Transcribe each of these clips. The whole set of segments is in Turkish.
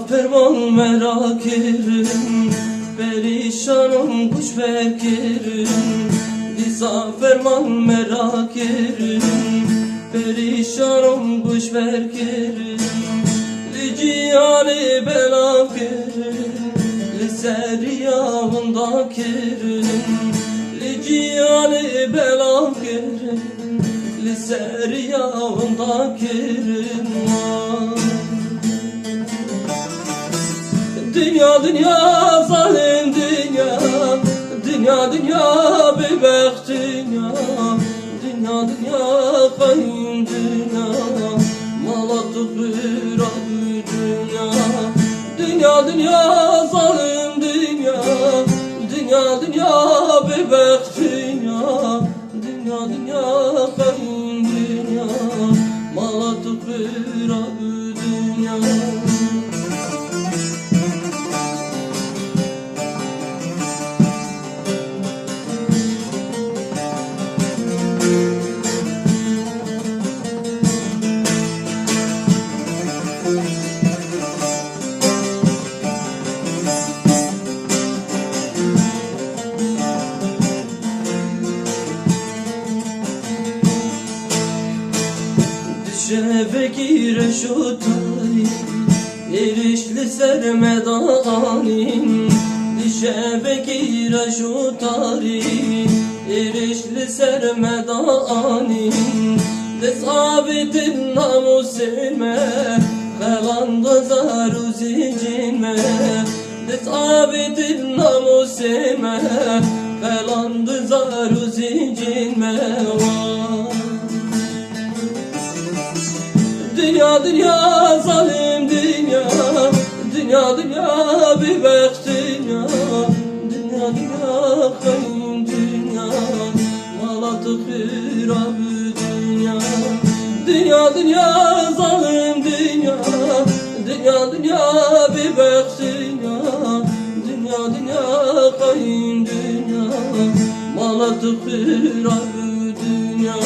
Ferman merak erim, perişanım kuş bekerim. Disa ferman merak erim, perişanım kuş bekerim. Li cihani bela kerim, li seriyavında kerim. Li cihani bela kerim, li seriyavında kerim. Dünya dünya zalim dünya, dünya dünya bebek dünya, dünya dünya kayın dünya, malatık bir abi dünya. Dünya dünya zalim dünya, dünya dünya bebek dünya, dünya dünya kayın dünya, malatık bir abi dünya. Düşe gire şu tarih, erişli sermedanim. Düşe gire şu tarih, erişli sermedanim. Desabitin namusime, kalandı zaruzi cinme. Desabitin namusime, kalandı zaruzi cinme. Dünya dünya zalim dünya, dünya dünya bebek dünya, dünya dünya kayın dünya, malatık bir abi dünya. Dünya dünya zalim dünya, dünya dünya bebek dünya, dünya dünya kayın dünya, malatık bir abi dünya.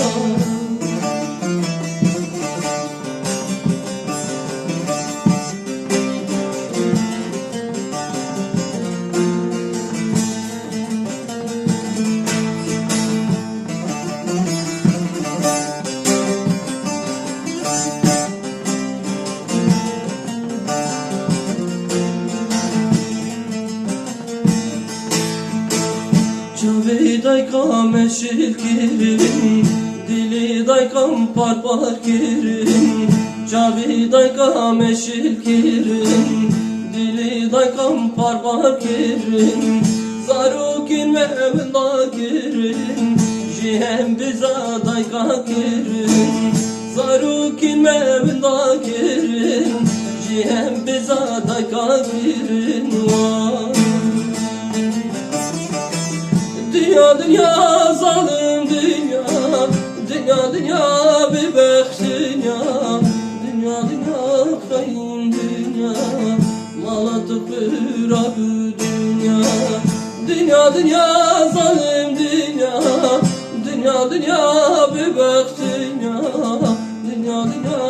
Çavi daykam eşil kirim, dili daykam par kirim. Çavi daykam eşil kirim, dili daykam par kirim. Zarukin mevda kirim, jihem biza dayka kirim. Zarukin mevda kirim, jihem biza dayka kirim. Dünya dünya zalim dünya, dünya dünya bebek dünya, dünya dünya kayın dünya, malatık bir abi dünya. Dünya dünya zalim dünya, dünya dünya bebek dünya, dünya dünya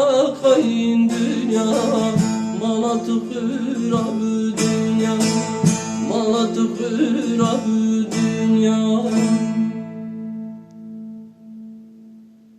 kayın dünya, malatık bir abi dünya, malatık bir abi dünya.